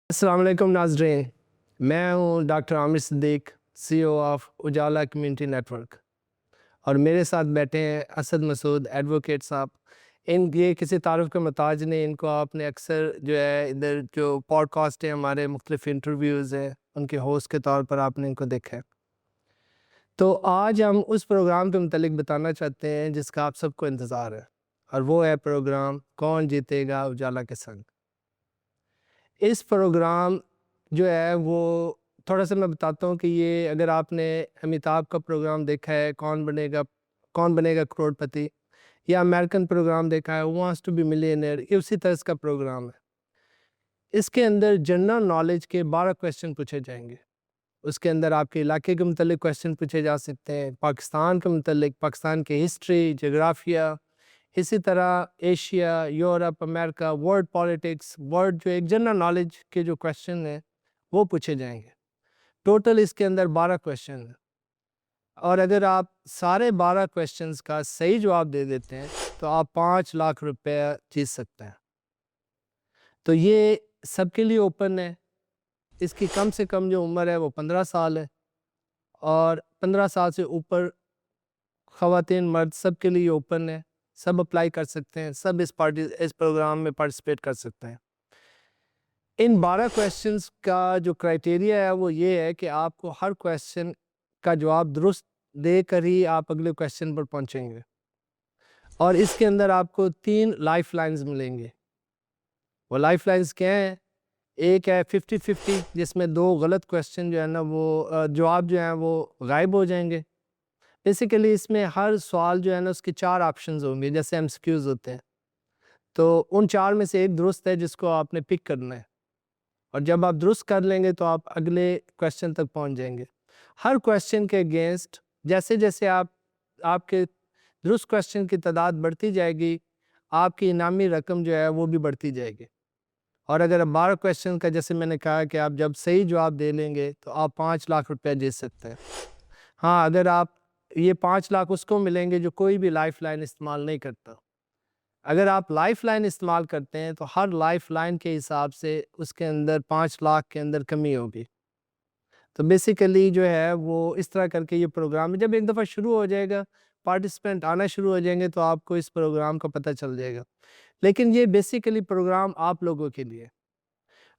السلام علیکم ناظرین، میں ہوں doctor Amir Siddique, C O of Ujala community network, اور میرے ساتھ بیٹھے ہیں اسد مسعود ایڈوکیٹ صاحب۔ یہ کسی تعارف کے محتاج نہیں، ان کو آپ نے اکثر جو ہے ادھر جو پوڈ کاسٹ ہیں ہمارے مختلف انٹرویوز ہیں ان کے ہوسٹ کے طور پر آپ نے ان کو دیکھا ہے۔ تو آج ہم اس پروگرام کے متعلق بتانا چاہتے ہیں جس کا آپ سب کو انتظار ہے، اور وہ ہے پروگرام کون جیتے گا اجالا کے سنگ۔ اس پروگرام جو ہے وہ تھوڑا سا میں بتاتا ہوں کہ یہ اگر آپ نے امیتابھ کا پروگرام دیکھا ہے کون بنے گا کروڑ پتی، یا امریکن پروگرام دیکھا ہے وانٹس ٹو بی ملینئر، یہ اسی طرح کا پروگرام ہے۔ اس کے اندر جنرل نالج کے 12 کویسچن پوچھے جائیں گے۔ اس کے اندر آپ کے علاقے کے متعلق کویسچن پوچھے جا سکتے ہیں، پاکستان کے متعلق، پاکستان کے ہسٹری، جغرافیہ، اسی طرح ایشیا، یورپ، امریکہ، ورلڈ پالیٹکس، ورلڈ جو ایک جنرل نالج کے جو کویسچن ہیں وہ پوچھے جائیں گے۔ ٹوٹل اس کے اندر 12 کویسچن ہیں، اور اگر آپ سارے 12 کویسچنز کا صحیح جواب دے دیتے ہیں تو آپ 5 لاکھ روپے جیت سکتے ہیں۔ تو یہ سب کے لیے اوپن ہے۔ اس کی کم سے کم جو عمر ہے وہ 15 سال ہے، اور 15 سال سے اوپر خواتین مرد سب کے لیے اوپن ہے، سب اپلائی کر سکتے ہیں، سب اس پروگرام میں پارٹیسپیٹ کر سکتے ہیں۔ ان 12 کویسچنز کا جو کرائٹیریا ہے وہ یہ ہے کہ آپ کو ہر کویسچن کا جواب درست دے کر ہی آپ اگلے کویسچن پر پہنچیں گے، اور اس کے اندر آپ کو 3 لائف لائنز ملیں گے۔ وہ لائف لائنز کیا ہیں؟ ایک ہے 50-50، جس میں 2 غلط کویسچن جو ہے نا وہ جواب جو ہیں وہ غائب ہو جائیں گے۔ بیسیکلی اس میں ہر سوال جو ہے نا اس کے 4 آپشنز ہوں گے، جیسے ایم سی کیوز ہوتے ہیں، تو ان 4 میں سے ایک درست ہے جس کو آپ نے پک کرنا ہے، اور جب آپ درست کر لیں گے تو آپ اگلے کویسچن تک پہنچ جائیں گے۔ ہر کویسچن کے اگینسٹ جیسے جیسے آپ کے درست کویسچن کی تعداد بڑھتی جائے گی، آپ کی انعامی رقم جو ہے وہ بھی بڑھتی جائے گی۔ اور اگر 12 کویسچن کا جیسے میں نے کہا کہ آپ جب صحیح جواب دے لیں گے تو آپ 5 لاکھ روپے جیت سکتے ہیں۔ ہاں، اگر آپ یہ 5 لاکھ اس کو ملیں گے جو کوئی بھی لائف لائن استعمال نہیں کرتا۔ اگر آپ لائف لائن استعمال کرتے ہیں تو ہر لائف لائن کے حساب سے اس کے اندر 5 لاکھ کے اندر کمی ہوگی۔ تو بیسیکلی جو ہے وہ اس طرح کر کے یہ پروگرام جب ایک دفعہ شروع ہو جائے گا، پارٹیسپینٹ آنا شروع ہو جائیں گے تو آپ کو اس پروگرام کا پتہ چل جائے گا۔ لیکن یہ بیسیکلی پروگرام آپ لوگوں کے لیے،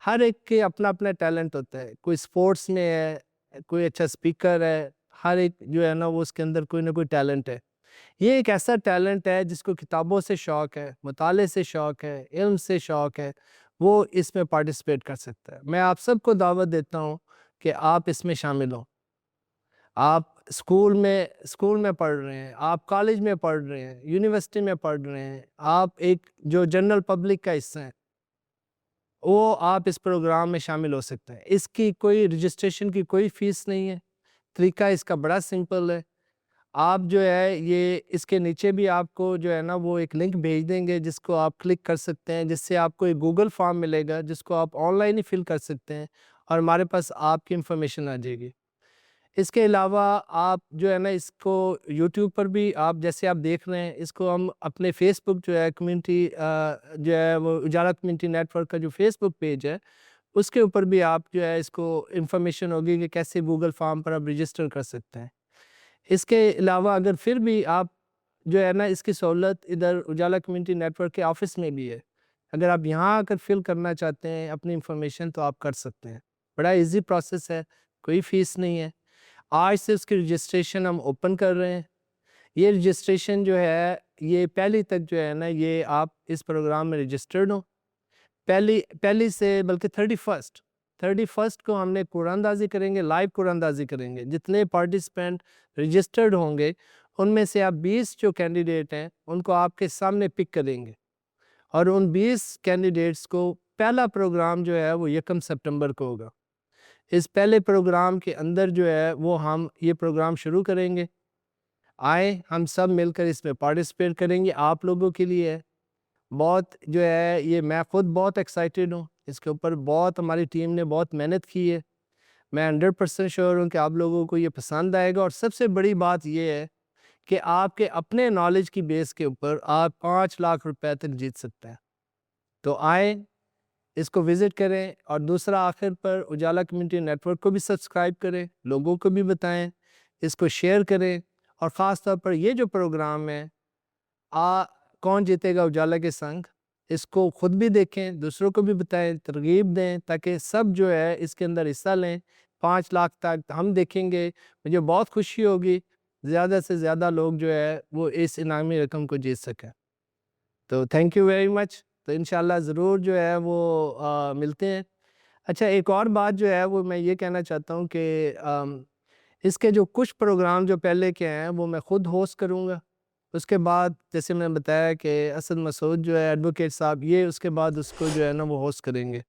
ہر ایک کے اپنا اپنا ٹیلنٹ ہوتا ہے، کوئی سپورٹس میں ہے، کوئی اچھا سپیکر ہے، ہر ایک جو ہے نا وہ اس کے اندر کوئی نہ کوئی ٹیلنٹ ہے۔ یہ ایک ایسا ٹیلنٹ ہے جس کو کتابوں سے شوق ہے، مطالعے سے شوق ہے، علم سے شوق ہے، وہ اس میں پارٹیسپیٹ کر سکتا ہے۔ میں آپ سب کو دعوت دیتا ہوں کہ آپ اس میں شامل ہوں۔ آپ اسکول میں پڑھ رہے ہیں، آپ کالج میں پڑھ رہے ہیں، یونیورسٹی میں پڑھ رہے ہیں، آپ ایک جو جنرل پبلک کا حصہ ہیں، وہ آپ اس پروگرام میں شامل ہو سکتے ہیں۔ اس کی کوئی رجسٹریشن کی کوئی فیس نہیں ہے۔ طریقہ اس کا بڑا سمپل ہے۔ آپ جو ہے یہ اس کے نیچے بھی آپ کو جو ہے نا وہ ایک لنک بھیج دیں گے جس کو آپ کلک کر سکتے ہیں، جس سے آپ کو ایک گوگل فارم ملے گا جس کو آپ آن لائن ہی فل کر سکتے ہیں، اور ہمارے پاس آپ کی انفارمیشن آ جائے گی۔ اس کے علاوہ آپ جو ہے نا اس کو یوٹیوب پر بھی آپ جیسے آپ دیکھ رہے ہیں، اس کو ہم اپنے فیس بک جو ہے کمیونٹی جو ہے وہ اجالا کمیونٹی نیٹ ورک کا جو فیس بک پیج ہے اس کے اوپر بھی آپ جو ہے اس کو انفارمیشن ہوگی کہ کیسے گوگل فارم پر آپ رجسٹر کر سکتے ہیں۔ اس کے علاوہ اگر پھر بھی آپ جو ہے نا اس کی سہولت ادھر اجالا کمیونٹی نیٹ ورک کے آفس میں بھی ہے، اگر آپ یہاں آ کر فل کرنا چاہتے ہیں اپنی انفارمیشن تو آپ کر سکتے ہیں۔ بڑا ایزی پروسیس ہے، کوئی فیس نہیں ہے۔ آج سے اس کی رجسٹریشن ہم اوپن کر رہے ہیں۔ یہ رجسٹریشن جو ہے یہ پہلی تک جو ہے نا یہ آپ اس پروگرام میں رجسٹرڈ ہوں، پہلی سے بلکہ 31 کو ہم نے قرآن اندازی کریں گے، لائیو قرآن اندازی کریں گے۔ جتنے پارٹیسپینٹ رجسٹرڈ ہوں گے ان میں سے آپ 20 جو کینڈیڈیٹ ہیں ان کو آپ کے سامنے پک کریں گے، اور ان 20 کینڈیڈیٹس کو پہلا پروگرام جو ہے وہ 1 سپٹمبر کو ہوگا۔ اس پہلے پروگرام کے اندر جو ہے وہ ہم یہ پروگرام شروع کریں گے۔ آئیں ہم سب مل کر اس میں پارٹیسپیٹ کریں گے، آپ لوگوں کے لیے ہے۔ بہت جو ہے یہ میں خود بہت ایکسائٹیڈ ہوں، اس کے اوپر بہت ہماری ٹیم نے بہت محنت کی ہے۔ میں 100% شیور ہوں کہ آپ لوگوں کو یہ پسند آئے گا، اور سب سے بڑی بات یہ ہے کہ آپ کے اپنے نالج کی بیس کے اوپر آپ 5 لاکھ روپے تک جیت سکتے ہیں۔ تو آئیں اس کو وزٹ کریں، اور دوسرا آخر پر اجالا کمیونٹی نیٹ ورک کو بھی سبسکرائب کریں، لوگوں کو بھی بتائیں، اس کو شیئر کریں، اور خاص طور پر یہ جو پروگرام ہے کون جیتے گا اجالا کے سنگ، اس کو خود بھی دیکھیں، دوسروں کو بھی بتائیں، ترغیب دیں، تاکہ سب جو ہے اس کے اندر حصہ لیں۔ 5 لاکھ تک ہم دیکھیں گے، مجھے بہت خوشی ہوگی زیادہ سے زیادہ لوگ جو ہے وہ اس انعامی رقم کو جیت سکیں۔ تو تھینک یو ویری مچ، تو انشاءاللہ ضرور جو ہے وہ ملتے ہیں۔ اچھا، ایک اور بات جو ہے وہ میں یہ کہنا چاہتا ہوں کہ اس کے جو کچھ پروگرام جو پہلے کے ہیں وہ میں خود ہوسٹ کروں گا، اس کے بعد جیسے میں نے بتایا کہ اسد مسعود جو ہے ایڈوکیٹ صاحب، یہ اس کے بعد اس کو جو ہے نا وہ ہوسٹ کریں گے۔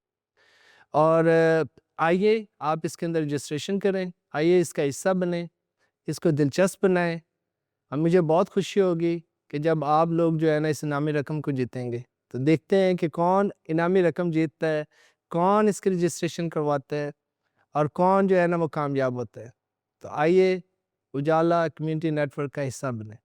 اور آئیے آپ اس کے اندر رجسٹریشن کریں، آئیے اس کا حصہ بنیں، اس کو دلچسپ بنائیں، اور مجھے بہت خوشی ہوگی کہ جب آپ لوگ جو ہے نا اس انعامی رقم کو جیتیں گے، تو دیکھتے ہیں کہ کون انعامی رقم جیتتا ہے، کون اس کی رجسٹریشن کرواتا ہے، اور کون جو ہے نا وہ کامیاب ہوتا ہے۔ تو آئیے اجالا کمیونٹی نیٹ ورک کا حصہ بنیں۔